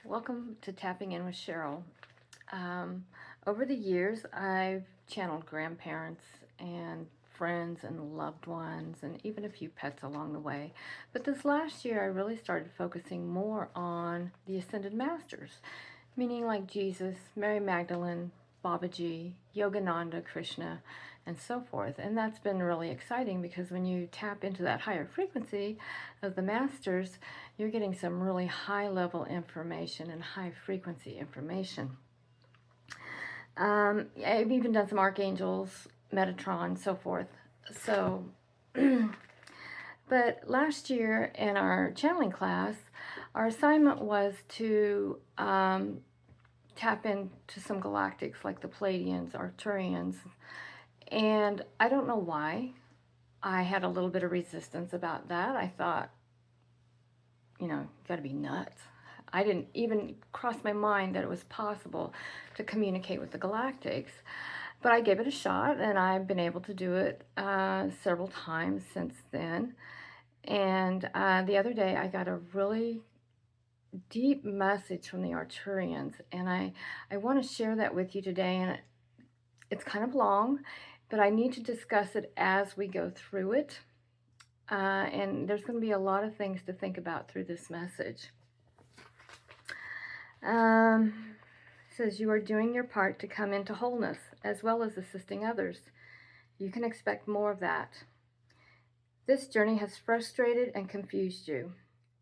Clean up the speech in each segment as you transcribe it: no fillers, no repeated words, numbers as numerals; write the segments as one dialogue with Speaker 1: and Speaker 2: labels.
Speaker 1: Welcome to Tapping In with Cheryl. Um, Over the years, I've channeled grandparents and friends and loved ones and even a few pets along the way. But this last year, I really started focusing more on the Ascended Masters, meaning like Jesus, Mary Magdalene, Babaji, Yogananda, Krishna, and so forth. And that's been really exciting because when you tap into that higher frequency of the masters, you're getting some really high level information and high frequency information. I've even done some archangels, Metatron, so forth. So, but last year in our channeling class, our assignment was to tap into some galactics like the Pleiadians, Arcturians, and I don't know why. I had a little bit of resistance about that. I thought, you got to be nuts. I didn't even cross my mind that it was possible to communicate with the galactics. But I gave it a shot, and I've been able to do it several times since then. And the other day, I got a really deep message from the Arcturians, and I want to share that with you today. And it's kind of long, but I need to discuss it as we go through it. And there's going to be a lot of things to think about through this message. Says you are doing your part to come into wholeness as well as assisting others. You can expect more of that. This journey has frustrated and confused you.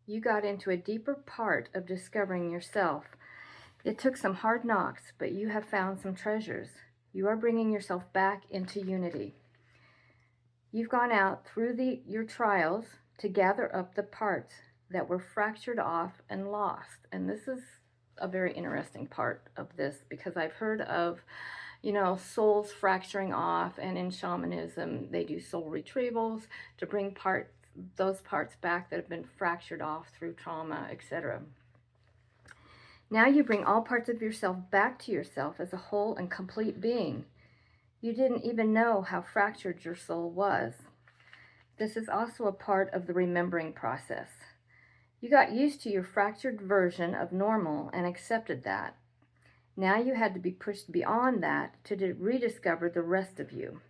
Speaker 1: You got into a deeper part of discovering yourself. It took some hard knocks, but you have found some treasures. You are bringing yourself back into unity. You've gone out through your trials to gather up the parts that were fractured off and lost. And this is a very interesting part of this because I've heard of, souls fracturing off, and in shamanism, they do soul retrievals to bring those parts back that have been fractured off through trauma, etc. Now you bring all parts of yourself back to yourself as a whole and complete being. You didn't even know how fractured your soul was. This is also a part of the remembering process. You got used to your fractured version of normal and accepted that. Now you had to be pushed beyond that to rediscover the rest of you.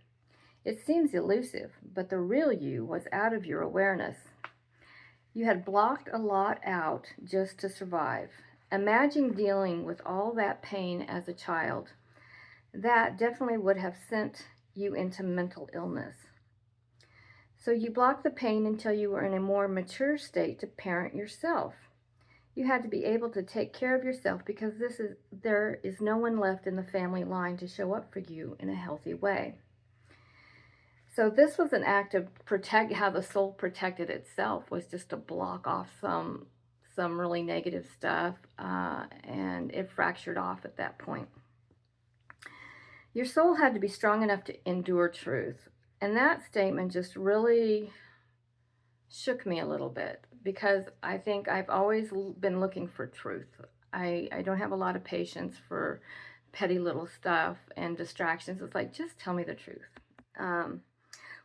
Speaker 1: It seems elusive, but the real you was out of your awareness. You had blocked a lot out just to survive. Imagine dealing with all that pain as a child. That definitely would have sent you into mental illness. So you blocked the pain until you were in a more mature state to parent yourself. You had to be able to take care of yourself because there is no one left in the family line to show up for you in a healthy way. So this was an act of how the soul protected itself, was just to block off some really negative stuff, and it fractured off at that point. Your soul had to be strong enough to endure truth. And that statement just really shook me a little bit because I think I've always been looking for truth. I don't have a lot of patience for petty little stuff and distractions. It's like, just tell me the truth.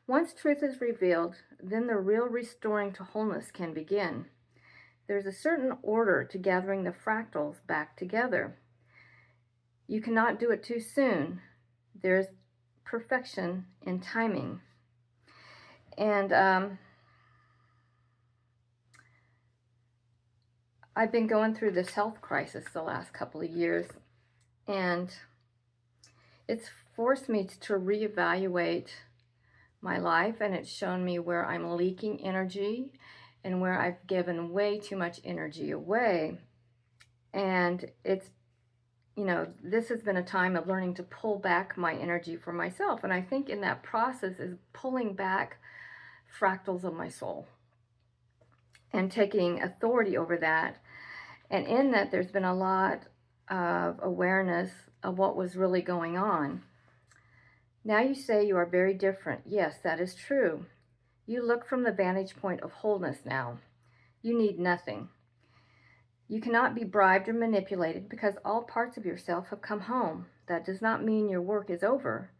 Speaker 1: Once truth is revealed, then the real restoring to wholeness can begin. There's a certain order to gathering the fractals back together. You cannot do it too soon. There's perfection in timing. And I've been going through this health crisis the last couple of years, and it's forced me to reevaluate my life, and it's shown me where I'm leaking energy and where I've given way too much energy away. And it's this has been a time of learning to pull back my energy for myself. And I think in that process is pulling back fractals of my soul and taking authority over that. And in that, there's been a lot of awareness of what was really going on. Now you say you are very different. Yes, that is true. You look from the vantage point of wholeness now. You need nothing. You cannot be bribed or manipulated because all parts of yourself have come home. That does not mean your work is over.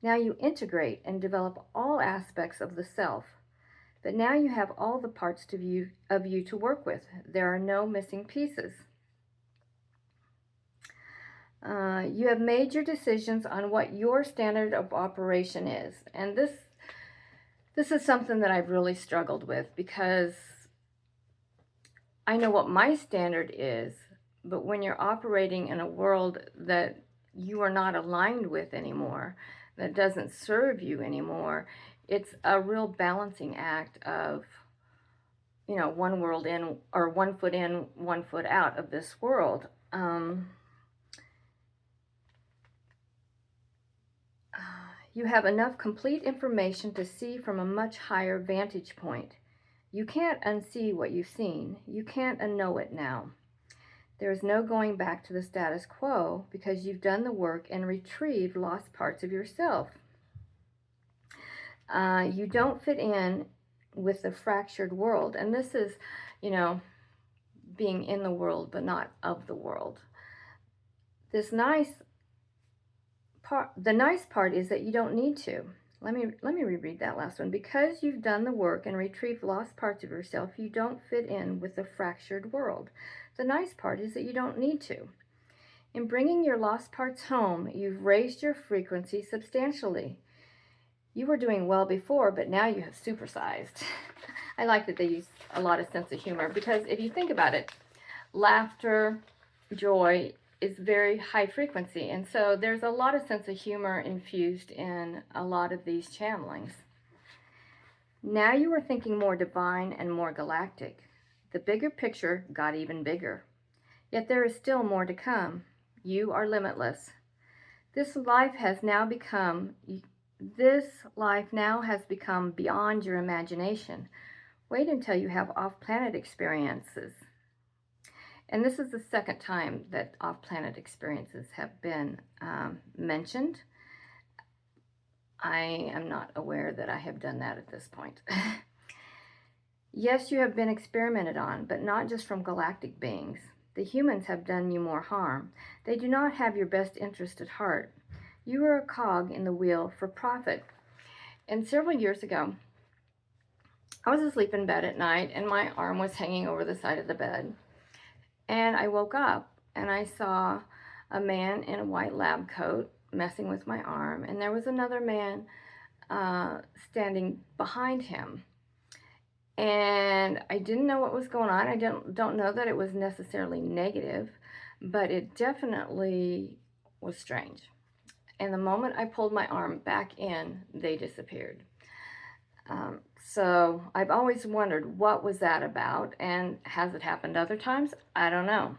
Speaker 1: Now you integrate and develop all aspects of the self. But now you have all the parts of you to work with. There are no missing pieces. You have made your decisions on what your standard of operation is. And this is something that I've really struggled with, because I know what my standard is, but when you're operating in a world that you are not aligned with anymore, that doesn't serve you anymore, it's a real balancing act of, one world in, or 1 foot in, 1 foot out of this world. You have enough complete information to see from a much higher vantage point. You can't unsee what you've seen. You can't unknow it now. There is no going back to the status quo, because you've done the work and retrieved lost parts of yourself. You don't fit in with the fractured world. And this is, being in the world but not of the world. The nice part is that you don't need to. Let me reread that last one. Because you've done the work and retrieved lost parts of yourself, you don't fit in with the fractured world. The nice part is that you don't need to. In bringing your lost parts home, you've raised your frequency substantially. You were doing well before, but now you have supersized. I like that they use a lot of sense of humor, because if you think about it, laughter, joy is very high frequency, and so there's a lot of sense of humor infused in a lot of these channelings. Now you are thinking more divine and more galactic. The bigger picture got even bigger. Yet there is still more to come. You are limitless. This life now has become beyond your imagination. Wait until you have off-planet experiences. And this is the second time that off-planet experiences have been mentioned. I am not aware that I have done that at this point. Yes, you have been experimented on, but not just from galactic beings. The humans have done you more harm. They do not have your best interest at heart. You are a cog in the wheel for profit. And several years ago, I was asleep in bed at night, and my arm was hanging over the side of the bed. And I woke up and I saw a man in a white lab coat messing with my arm, and there was another man standing behind him. And I didn't know what was going on. I don't know that it was necessarily negative, but it definitely was strange. And the moment I pulled my arm back in, they disappeared. So I've always wondered, what was that about? And has it happened other times? I don't know.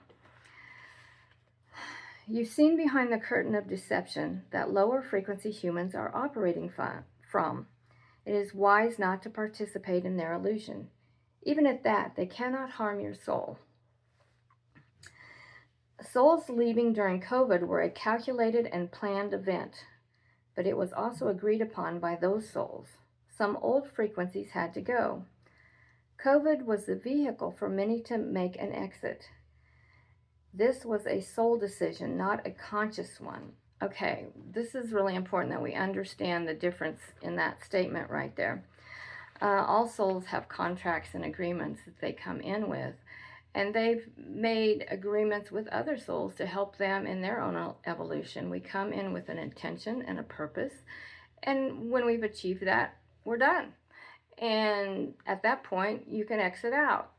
Speaker 1: You've seen behind the curtain of deception that lower frequency humans are operating from. It is wise not to participate in their illusion. Even at that, they cannot harm your soul. Souls leaving during COVID were a calculated and planned event, but it was also agreed upon by those souls. Some old frequencies had to go. COVID was the vehicle for many to make an exit. This was a soul decision, not a conscious one. Okay, this is really important that we understand the difference in that statement right there. All souls have contracts and agreements that they come in with, and they've made agreements with other souls to help them in their own evolution. We come in with an intention and a purpose, and when we've achieved that, we're done. And at that point, you can exit out.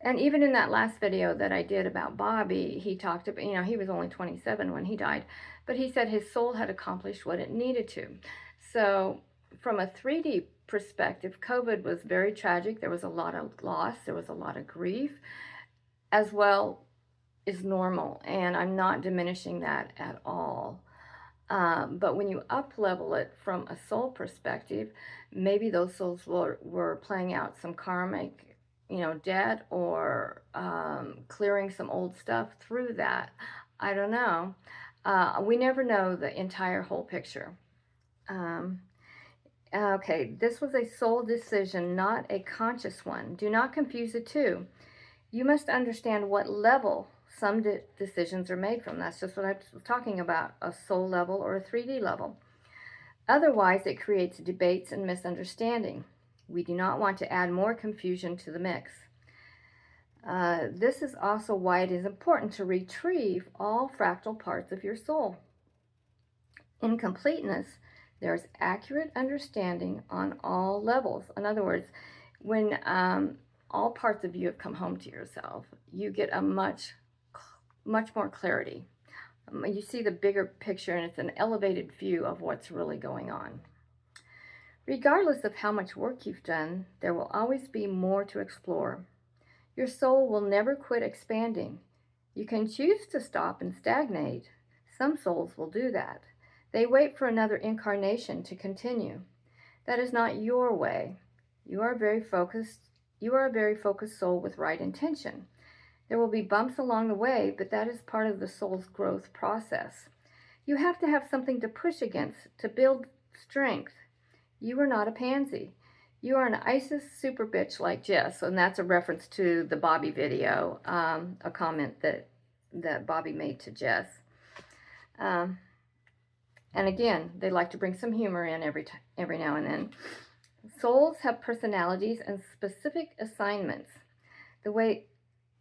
Speaker 1: And even in that last video that I did about Bobby, he talked about, he was only 27 when he died, but he said his soul had accomplished what it needed to. So from a 3D perspective, COVID was very tragic. There was a lot of loss. There was a lot of grief, as well as normal. And I'm not diminishing that at all. But when you up-level it from a soul perspective, maybe those souls were playing out some karmic, debt, or clearing some old stuff through that. I don't know. We never know the entire whole picture. Okay, this was a soul decision, not a conscious one. Do not confuse the two. You must understand what level some decisions are made from. That's just what I was talking about, a soul level or a 3D level. Otherwise, it creates debates and misunderstanding. We do not want to add more confusion to the mix. This is also why it is important to retrieve all fractal parts of your soul. In completeness, there's accurate understanding on all levels. In other words, when all parts of you have come home to yourself, you get a much more clarity. You see the bigger picture, and it's an elevated view of what's really going on. Regardless of how much work you've done, there will always be more to explore. Your soul will never quit expanding. You can choose to stop and stagnate. Some souls will do that. They wait for another incarnation to continue. That is not your way. You are a very focused soul with right intention. There will be bumps along the way, but that is part of the soul's growth process. You have to have something to push against to build strength. You are not a pansy. You are an ISIS super bitch like Jess, and that's a reference to the Bobby video, a comment that Bobby made to Jess. And again, they like to bring some humor in every now and then. Souls have personalities and specific assignments. The way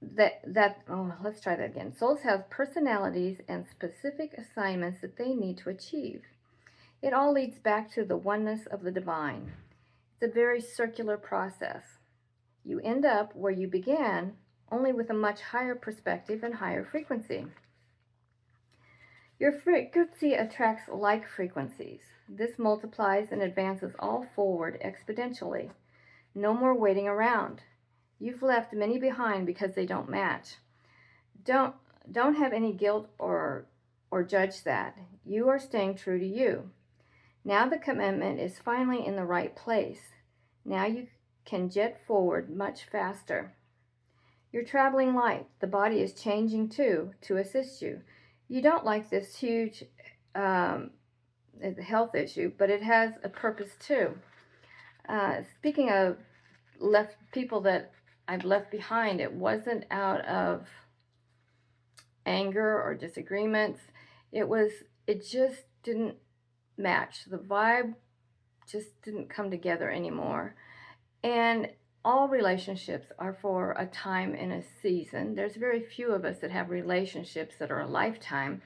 Speaker 1: let's try that again. Souls have personalities and specific assignments that they need to achieve. It all leads back to the oneness of the divine. It's a very circular process. You end up where you began, only with a much higher perspective and higher frequency. Your frequency attracts like frequencies. This multiplies and advances all forward exponentially. No more waiting around. You've left many behind because they don't match. Don't have any guilt or judge that. You are staying true to you. Now the commitment is finally in the right place. Now you can jet forward much faster. You're traveling light. The body is changing too to assist you. You don't like this huge health issue, but it has a purpose too. Speaking of people that I've left behind, it wasn't out of anger or disagreements. It just didn't match. The vibe just didn't come together anymore. And all relationships are for a time and a season. There's very few of us that have relationships that are a lifetime.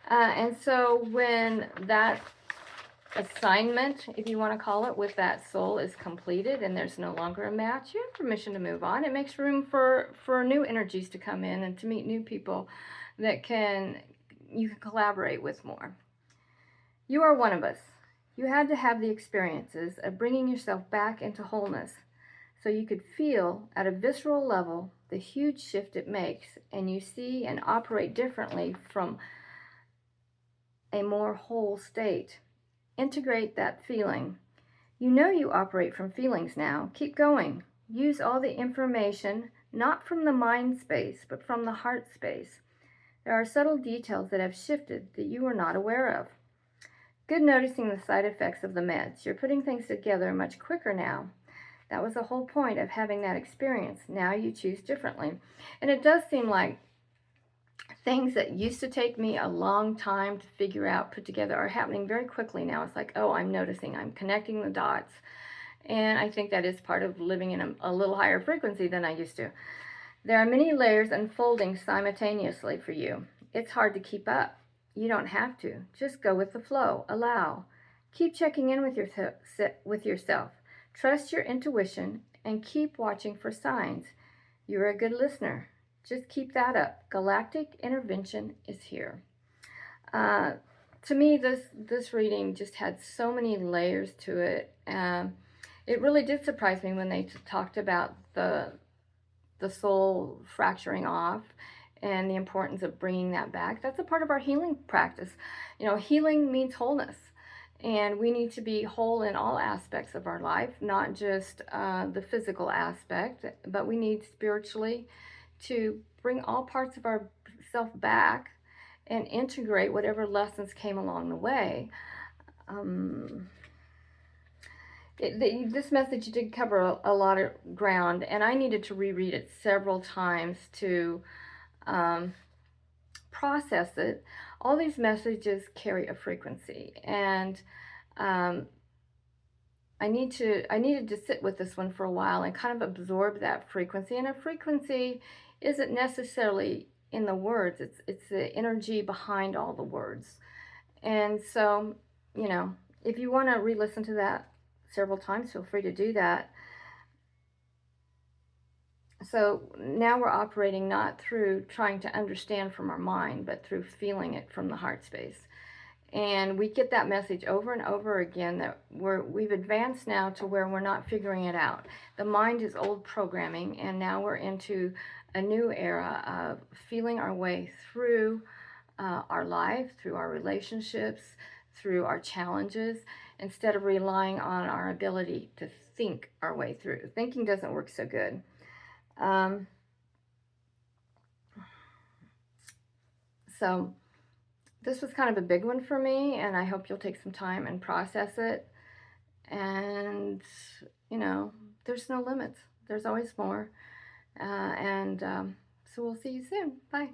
Speaker 1: And so when that assignment, if you want to call it, with that soul is completed and there's no longer a match, you have permission to move on. It makes room for new energies to come in and to meet new people that you can collaborate with more. You are one of us. You had to have the experiences of bringing yourself back into wholeness so you could feel at a visceral level the huge shift it makes, and you see and operate differently from a more whole state. Integrate that feeling. You know you operate from feelings now. Keep going. Use all the information, not from the mind space, but from the heart space. There are subtle details that have shifted that you were not aware of. Good noticing the side effects of the meds. You're putting things together much quicker now. That was the whole point of having that experience. Now you choose differently. And it does seem like things that used to take me a long time to figure out, put together, are happening very quickly now. It's like, oh, I'm noticing, I'm connecting the dots. And I think that is part of living in a little higher frequency than I used to. There are many layers unfolding simultaneously for you. It's hard to keep up. You don't have to. Just go with the flow. Allow. Keep checking in with yourself. Trust your intuition and keep watching for signs. You're a good listener. Just keep that up. Galactic intervention is here. To me, this reading just had so many layers to it. It really did surprise me when they talked about the soul fracturing off and the importance of bringing that back. That's a part of our healing practice. You know, healing means wholeness. And we need to be whole in all aspects of our life, not just the physical aspect, but we need spiritually to bring all parts of ourself back and integrate whatever lessons came along the way. This message did cover a lot of ground, and I needed to reread it several times to process it. All these messages carry a frequency, and I needed to sit with this one for a while and kind of absorb that frequency. And a frequency isn't necessarily in the words, it's the energy behind all the words. And so, you know, if you want to re-listen to that several times, feel free to do that. So now we're operating not through trying to understand from our mind, but through feeling it from the heart space. And we get that message over and over again that we've advanced now to where we're not figuring it out. The mind is old programming, and now we're into a new era of feeling our way through our life, through our relationships, through our challenges, instead of relying on our ability to think our way through. Thinking doesn't work so good. So this was kind of a big one for me, and I hope you'll take some time and process it. And, you know, there's no limits. There's always more. So we'll see you soon. Bye.